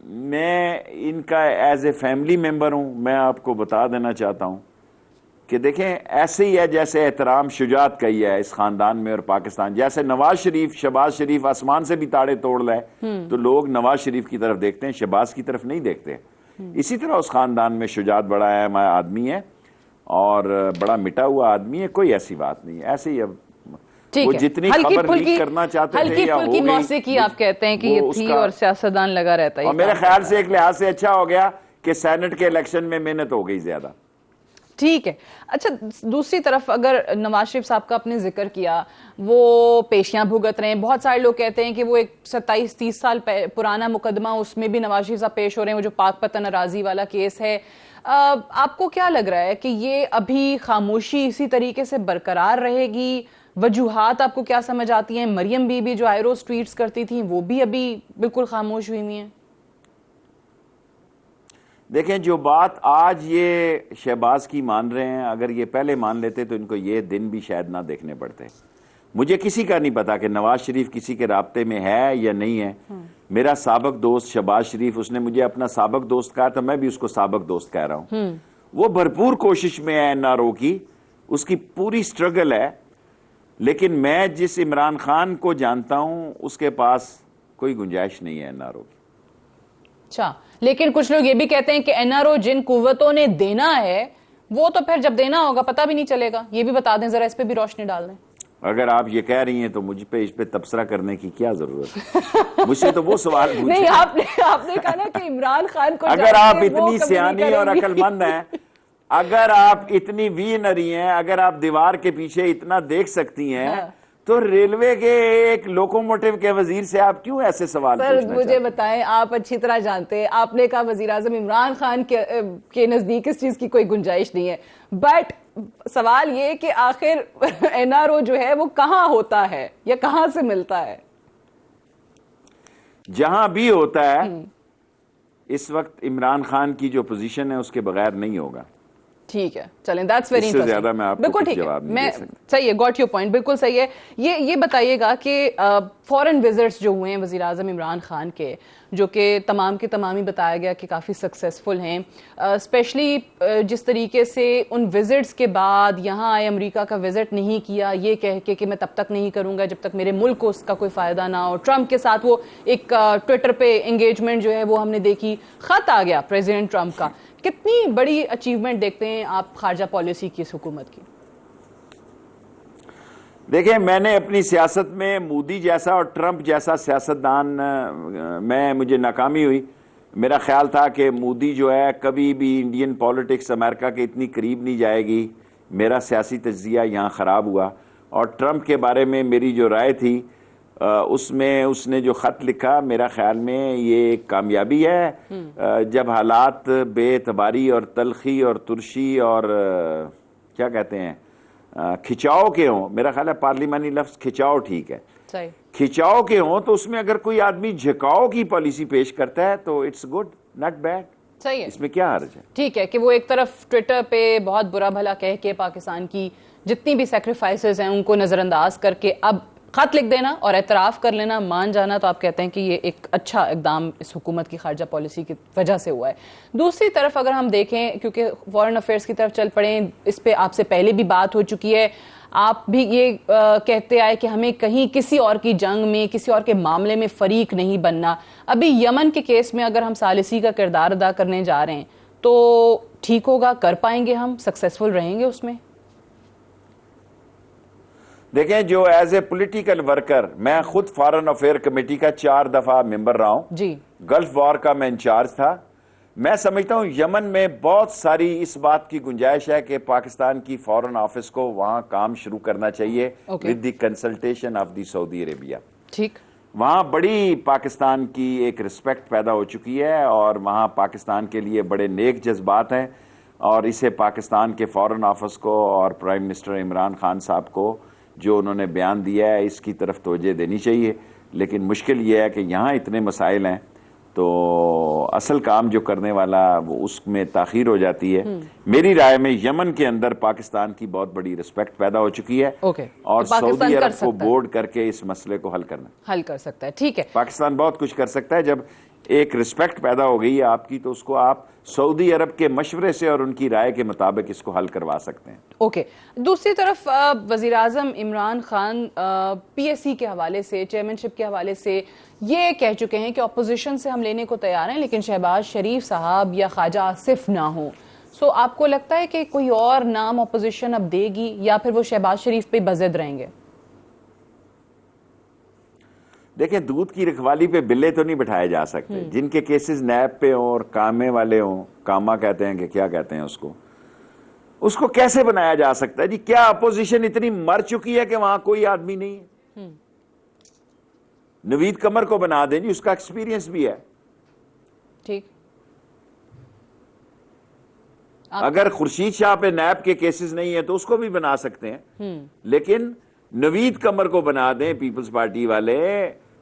मैं इनका एज ए फैमिली मेंबर हूं। मैं आपको बता देना चाहता हूं कि देखें, ऐसे ही है जैसे एहतराम शुजात का ही है इस खानदान में और पाकिस्तान। जैसे नवाज शरीफ, शहबाज शरीफ आसमान से भी ताड़े तोड़ लाए तो लोग नवाज शरीफ की तरफ देखते हैं, शहबाज की तरफ नहीं देखते। इसी तरह उस खानदान में शुजात बड़ा है, हमारा आदमी है और बड़ा मिटा हुआ आदमी है, कोई ऐसी बात नहीं है। ऐसे ही अब वो जितनी खबर लीक करना चाहते थे या हो गई, मौसीकी आप कहते हैं कि ये थी और सियासतदान लगा रहता है। और मेरे ख्याल से एक लिहाज से अच्छा हो गया कि सेनेट के इलेक्शन में मेहनत हो गई ज्यादा। ठीक है। अच्छा, दूसरी तरफ अगर नवाज शरीफ साहब का आपने जिक्र किया, वो पेशियां भुगत रहे हैं, बहुत सारे लोग कहते हैं कि वो एक 27-30 साल पुराना मुकदमा, उसमें भी नवाज शरीफ साहब पेश हो रहे हैं, वो जो पाक पतन अराजी वाला केस है। आपको क्या लग रहा है कि ये अभी खामोशी इसी तरीके से बरकरार रहेगी? वजूहात आपको क्या समझ आती हैं? मरियम बीबी जो आयरोस ट्वीट्स करती थी वो भी अभी बिल्कुल खामोश हुई हैं। देखें, जो बात आज ये शहबाज की मान रहे हैं, अगर ये पहले मान लेते तो इनको ये दिन भी शायद ना देखने पड़ते। मुझे किसी का नहीं पता कि नवाज शरीफ किसी के राब्ते में है या नहीं है। मेरा साबक दोस्त शहबाज शरीफ, उसने मुझे अपना साबक दोस्त कहा था, मैं भी उसको साबक दोस्त कह रहा हूं। वो भरपूर कोशिश में है एनआरओ की, उसकी पूरी स्ट्रगल है। लेकिन मैं जिस इमरान खान को जानता हूं उसके पास कोई गुंजाइश नहीं है एनआरओ की। अच्छा, लेकिन कुछ लोग ये भी कहते हैं कि एनआरओ जिन कुव्वतों ने देना है वो तो फिर जब देना होगा पता भी नहीं चलेगा। ये भी बता दें जरा, इस पे भी रोशनी डाल दें। अगर आप ये कह रही हैं तो मुझ पे इस पे तबसरा करने की क्या जरूरत है? मुझसे तो वो सवाल पूछे। नहीं, आपने कहा ना कि इमरान खान को अगर आप इतनी सियानी और अक्लमंद हैं, अगर आप इतनी विनरी हैं, अगर आप दीवार के पीछे इतना देख सकती हैं, तो रेलवे के एक लोकोमोटिव के वजीर से आप क्यों ऐसे सवाल पूछना चाहते हैं? मुझे बताएं, आप अच्छी तरह जानते हैं, आपने कहा वजीर आजम इमरान खान के नजदीक इस चीज की कोई गुंजाइश नहीं है। बट सवाल ये कि आखिर एनआरओ जो है वो कहां होता है या कहां से मिलता है? जहां भी होता है, इस वक्त इमरान खान की जो पोजीशन है उसके बगैर नहीं होगा। ठीक है, चलें, दैट्स वेरी इंटरेस्टिंग। ज्यादा मैं आपको बिल्कुल ठीक है, मैं सही है, गॉट योर पॉइंट, बिल्कुल सही है। ये बताइएगा कि फॉरेन विजिट्स जो हुए हैं वज़ीर आज़म इमरान खान के, जो कि तमाम के तमाम ही बताया गया कि काफ़ी सक्सेसफुल हैं, स्पेशली जिस तरीके से उन विजिट्स के बाद यहाँ आए, अमेरिका का विजिट नहीं किया ये कह के कि मैं तब तक नहीं करूँगा जब तक मेरे मुल्क को उसका कोई फ़ायदा ना हो। ट्रंप के साथ वो एक ट्विटर पे एंगेजमेंट जो है वो हमने देखी, ख़त आ गया प्रेसिडेंट ट्रंप का। कितनी बड़ी अचीवमेंट देखते हैं आप खारजा पॉलिसी की इस हुकूमत की? देखिए, मैंने अपनी सियासत में मोदी जैसा और ट्रंप जैसा सियासतदान मुझे नाकामी हुई। मेरा ख्याल था कि मोदी जो है कभी भी इंडियन पॉलिटिक्स अमेरिका के इतनी करीब नहीं जाएगी। मेरा सियासी तज्जिया यहाँ ख़राब हुआ। और ट्रंप के बारे में मेरी जो राय थी उसमें उसने जो ख़त लिखा, मेरा ख्याल में ये एक कामयाबी है। जब हालात बेतबारी और तलखी और तुरशी और क्या कहते हैं खिंचाव के हों, मेरा ख्याल है पार्लिमानी लफ्ज़ खिंचाव ठीक है, सही, खिंचाव के हों, तो उसमें अगर कोई आदमी झुकाव की पॉलिसी पेश करता है तो इट्स गुड, नॉट बैड, सही है, इसमें क्या हर्ज है। ठीक है कि वो एक तरफ ट्विटर पे बहुत बुरा भला कह के पाकिस्तान की जितनी भी सेक्रीफाइसेस हैं उनको नज़रअंदाज करके अब खत लिख देना और एतराफ़ कर लेना, मान जाना, तो आप कहते हैं कि ये एक अच्छा इकदाम इस हुकूमत की खारजा पॉलिसी की वजह से हुआ है। दूसरी तरफ अगर हम देखें, क्योंकि फॉरेन अफेयर्स की तरफ चल पड़े, इस पे आपसे पहले भी बात हो चुकी है, आप भी ये कहते आए कि हमें कहीं किसी और की जंग में, किसी और के मामले में फरीक नहीं बनना। अभी यमन के केस में अगर हम सालिसी का किरदार अदा करने जा रहे हैं तो ठीक होगा, कर पाएंगे, हम सक्सेसफुल रहेंगे उसमें? देखें, जो एज ए पॉलिटिकल वर्कर, मैं खुद फॉरेन अफेयर कमेटी का 4 दफा मेंबर रहा हूं जी, गल्फ वॉर का मैं इंचार्ज था। मैं समझता हूं यमन में बहुत सारी इस बात की गुंजाइश है कि पाकिस्तान की फॉरेन ऑफिस को वहां काम शुरू करना चाहिए with the consultation of the Saudi Arabia. ठीक, वहां बड़ी पाकिस्तान की एक रिस्पेक्ट पैदा हो चुकी है और वहां पाकिस्तान के लिए बड़े नेक जज्बात हैं और इसे पाकिस्तान के फॉरेन ऑफिस को और प्राइम मिनिस्टर इमरान खान साहब को जो उन्होंने बयान दिया है इसकी तरफ तवज्जो देनी चाहिए। लेकिन मुश्किल ये है कि यहाँ इतने मसाइल हैं तो असल काम जो करने वाला वो उसमें ताखीर हो जाती है। मेरी राय में यमन के अंदर पाकिस्तान की बहुत बड़ी रिस्पेक्ट पैदा हो चुकी है और तो सऊदी अरब को बोर्ड करके इस मसले को हल कर सकता है। ठीक है, पाकिस्तान बहुत कुछ कर सकता है। जब एक रिस्पेक्ट पैदा हो गई है आपकी तो उसको आप सऊदी अरब के मशवरे से और उनकी राय के मुताबिक इसको हल करवा सकते हैं। ओके, दूसरी तरफ वज़ीर आज़म इमरान खान पीएससी के हवाले से, चेयरमैनशिप के हवाले से ये कह चुके हैं कि अपोजिशन से हम लेने को तैयार हैं लेकिन शहबाज शरीफ साहब या ख्वाजा आसिफ ना हो। सो आपको लगता है कि कोई और नाम अपोजिशन अब देगी या फिर वो शहबाज शरीफ पे बज़द रहेंगे? देखें, दूध की रखवाली पे बिल्ले तो नहीं बिठाए जा सकते। जिनके केसेस नैब पे हों और कामे वाले हों, कामा कहते हैं कि क्या कहते हैं उसको कैसे बनाया जा सकता है जी? क्या अपोजिशन इतनी मर चुकी है कि वहां कोई आदमी नहीं है? नवीद कमर को बना दें जी, उसका एक्सपीरियंस भी है। ठीक, अगर खुर्शीद शाह पे नैब के केसेस नहीं है तो उसको भी बना सकते हैं, लेकिन नवीद कमर को बना दें पीपल्स पार्टी वाले,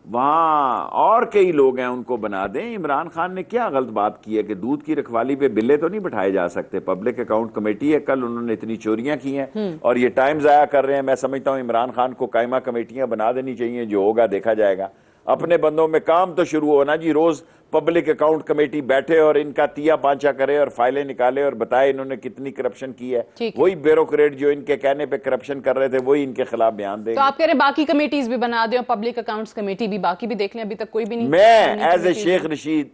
वहां और कई लोग हैं उनको बना दें। इमरान खान ने क्या गलत बात की है कि दूध की रखवाली पे बिल्ले तो नहीं बिठाए जा सकते। पब्लिक अकाउंट कमेटी है, कल उन्होंने इतनी चोरियां की हैं और ये टाइम जाया कर रहे हैं। मैं समझता हूं इमरान खान को कायमा कमेटियां बना देनी चाहिए, जो होगा देखा जाएगा। अपने बंदों में काम तो शुरू होना जी, रोज पब्लिक अकाउंट कमेटी बैठे और इनका तिया पांचा करे और फाइलें निकाले और बताए इन्होंने कितनी करप्शन की है। वही ब्यूरोक्रेट जो इनके कहने पे करप्शन कर रहे थे वही इनके खिलाफ बयान दे। तो आप कह रहे बाकी कमेटीज भी बना दें और पब्लिक अकाउंट्स कमेटी भी, बाकी भी देख लें, अभी तक कोई भी नहीं। मैं एज ए शेख रशीद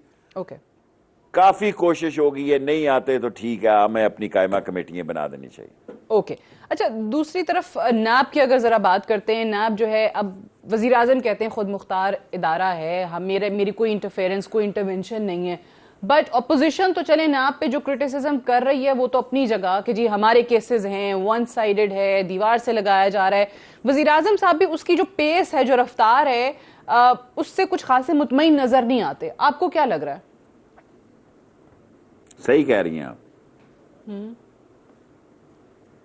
काफी कोशिश होगी, ये नहीं आते तो ठीक है, हमें अपनी कायमा कमेटियां बना देनी चाहिए। ओके, अच्छा, दूसरी तरफ नैब की अगर जरा बात करते हैं, नैब जो है अब वजीर आजम कहते हैं खुद मुख्तार इदारा है, मेरी कोई इंटरफेरेंस, कोई इंटरवेंशन नहीं है, बट अपोजिशन तो चले नैब पे जो क्रिटिसिज्म कर रही है वो तो अपनी जगह कि जी हमारे केसेस हैं, वन साइडेड है, दीवार से लगाया जा रहा है। वजीर आजम साहब भी उसकी जो पेस है, जो रफ्तार है, उससे कुछ खासे मुतमईन नजर नहीं आते। आपको क्या लग रहा है? सही कह रही हैं आप।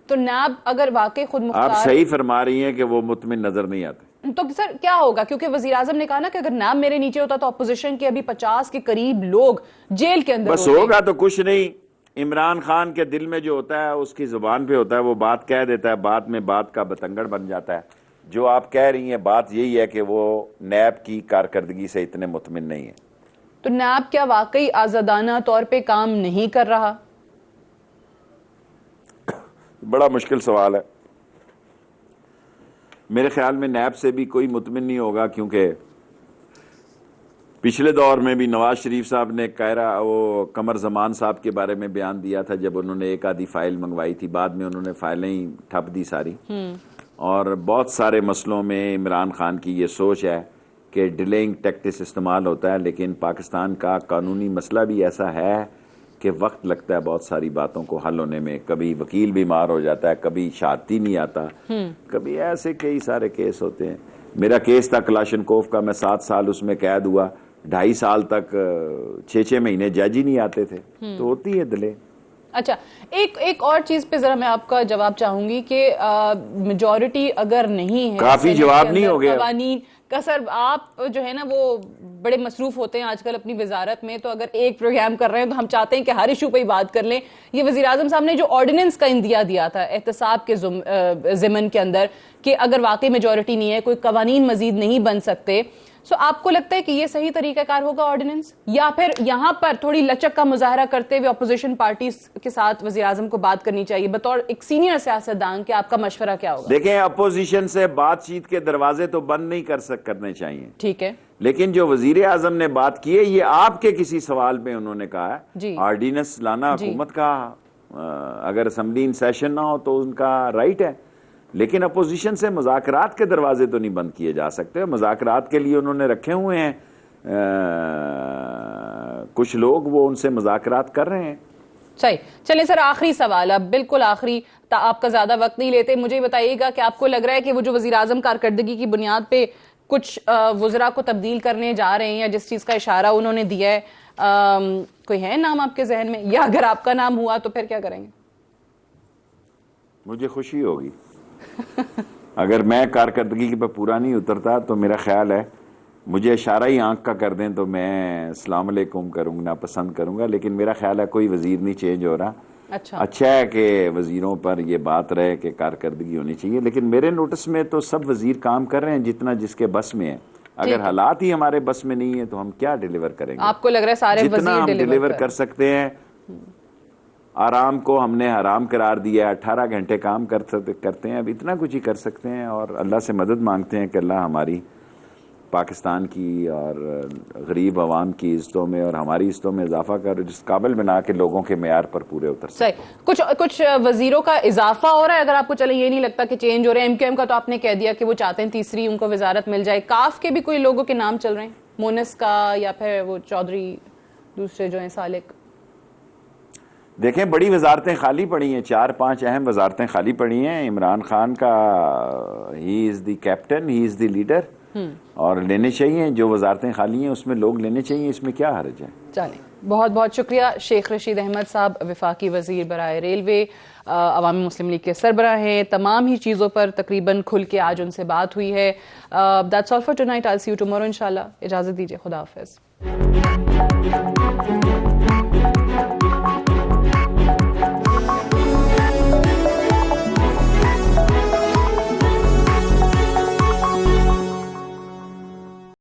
तो नैब अगर वाकई खुद मुख्तार, आप सही फरमा रही हैं कि वो मुतमिन नजर नहीं आते, तो सर क्या होगा? क्योंकि वजीर आजम ने कहा ना कि अगर नैब मेरे नीचे होता तो अपोजिशन के अभी 50 के करीब लोग जेल के अंदर बस होगा तो कुछ नहीं। इमरान खान के दिल में जो होता है उसकी जुबान पे होता है, वो बात कह देता है, बाद में बात का बतंगड़ बन जाता है। जो आप कह रही हैं बात यही है कि वो नैब की कारकर्दगी से इतने मुतमिन नहीं है। तो नैब क्या वाकई आजादाना तौर पे काम नहीं कर रहा? बड़ा मुश्किल सवाल है। मेरे ख्याल में नैब से भी कोई मुतमिन नहीं होगा, क्योंकि पिछले दौर में भी नवाज शरीफ साहब ने वो कमर जमान साहब के बारे में बयान दिया था, जब उन्होंने एक आधी फाइल मंगवाई थी, बाद में उन्होंने फाइलें ही ठप दी सारी। और बहुत सारे मसलों में इमरान खान की ये सोच है कि डिलेइंग टैक्टिक्स इस्तेमाल होता है, लेकिन पाकिस्तान का कानूनी मसला भी ऐसा है कि वक्त लगता है बहुत सारी बातों को हल होने में। कभी वकील बीमार हो जाता है, कभी शहादती नहीं आता, कभी ऐसे कई सारे केस होते हैं। मेरा केस था क्लाशनकोफ का, मैं 7 साल उसमें कैद हुआ, 2.5 साल तक 6-6 महीने जज ही नहीं आते थे। तो होती है डिले। अच्छा, एक और चीज पे जरा मैं आपका जवाब चाहूंगी कि मेजॉरिटी अगर नहीं है, काफी जवाब नहीं हो गया कवानीन का। सर आप जो है ना वो बड़े मसरूफ होते हैं आजकल अपनी वजारत में, तो अगर एक प्रोग्राम कर रहे हैं तो हम चाहते हैं कि हर इशू पे ही बात कर लें। ये वजीर आजम साहब ने जो ऑर्डिनेंस का इंदिया दिया था एहतसाब के ज़िमन के अंदर कि अगर वाकई मेजॉरिटी नहीं है, कोई कवानीन मजीद नहीं बन सकते, सो आपको लगता है कि ये सही तरीकाकार होगा ऑर्डिनेंस, या फिर यहां पर थोड़ी लचक का मुजाहरा करते हुए अपोजिशन पार्टी के साथ वज़ीर आज़म को बात करनी चाहिए? बतौर एक सीनियर सियासतदान के आपका मशवरा क्या होगा? देखें, अपोजिशन से बातचीत के दरवाजे तो बंद नहीं करने चाहिए, ठीक है, लेकिन जो वजीर आजम ने बात की है, ये आपके किसी सवाल में उन्होंने कहा है ऑर्डिनेंस लाना हुकूमत का, अगर असेंबली इन सेशन ना हो तो उनका राइट है, लेकिन अपोजिशन से मुज़ाकरात के दरवाजे तो नहीं बंद किए जा सकते। मुज़ाकरात के लिए उन्होंने रखे हुए हैं कुछ लोग, वो उनसे मुज़ाकरात कर रहे हैं। सही। चलिए सर, आखिरी सवाल, अब बिल्कुल आखिरी, आपका ज्यादा वक्त नहीं लेते, मुझे बताइएगा कि आपको लग रहा है कि वो जो वज़ीर आज़म कारकर्दगी की बुनियाद पे कुछ वज़रा को तब्दील करने जा रहे हैं, या जिस चीज का इशारा उन्होंने दिया है, कोई है नाम आपके जहन में, या अगर आपका नाम हुआ तो फिर क्या करेंगे? मुझे खुशी होगी अगर मैं कारकर्दगी पर पूरा नहीं उतरता, तो मेरा ख्याल है मुझे इशारा ही आंख का कर दें तो मैं अस्सलाम वालेकुम करूंगा, ना पसंद करूंगा, लेकिन मेरा ख्याल है कोई वजीर नहीं चेंज हो रहा। अच्छा है कि वजीरों पर ये बात रहे कि कारकर्दगी होनी चाहिए, लेकिन मेरे नोटिस में तो सब वजीर काम कर रहे हैं जितना जिसके बस में है। अगर हालात ही हमारे बस में नहीं है तो हम क्या डिलीवर करेंगे? आपको लग रहा है सारे जितना हम डिलीवर कर सकते हैं। आराम को हमने हराम करार दिया, 18 घंटे काम करते हैं, अब इतना कुछ ही कर सकते हैं, और अल्लाह से मदद मांगते हैं कि अल्लाह हमारी पाकिस्तान की और गरीब आवाम की इज्जतों में और हमारी इज्जतों में इजाफा कर, जिस काबिल बना के लोगों के मेयार पर पूरे उतर सके। कुछ वजीरों का इजाफा हो रहा है, अगर आपको चले ये नहीं लगता कि चेंज हो रहे हैं? एमक्यूएम का तो आपने कह दिया कि वो चाहते हैं तीसरी उनको वजारत मिल जाए। काफ के भी कोई लोगों के नाम चल रहे हैं, मोनस का या फिर वो चौधरी दूसरे जो है सालिक? देखें, बड़ी वजारतें खाली पड़ी हैं, 4-5 अहम वजारतें खाली पड़ी हैं। इमरान खान का he is the captain, he is the leader, और लेने चाहिए जो वजारतें खाली हैं उसमें लोग लेने चाहिए, इसमें क्या हर्ज है? चलें, बहुत बहुत शुक्रिया। शेख रशीद अहमद साहब, वफाकी वजीर बराए रेलवे, अवामी मुस्लिम लीग के सरबराह हैं। तमाम ही चीज़ों पर तकरीबन खुल के आज उनसे बात हुई है। That's all for tonight, I will see you tomorrow इंशाल्लाह। इजाज़त दीजिए, खुदा हाफिज़।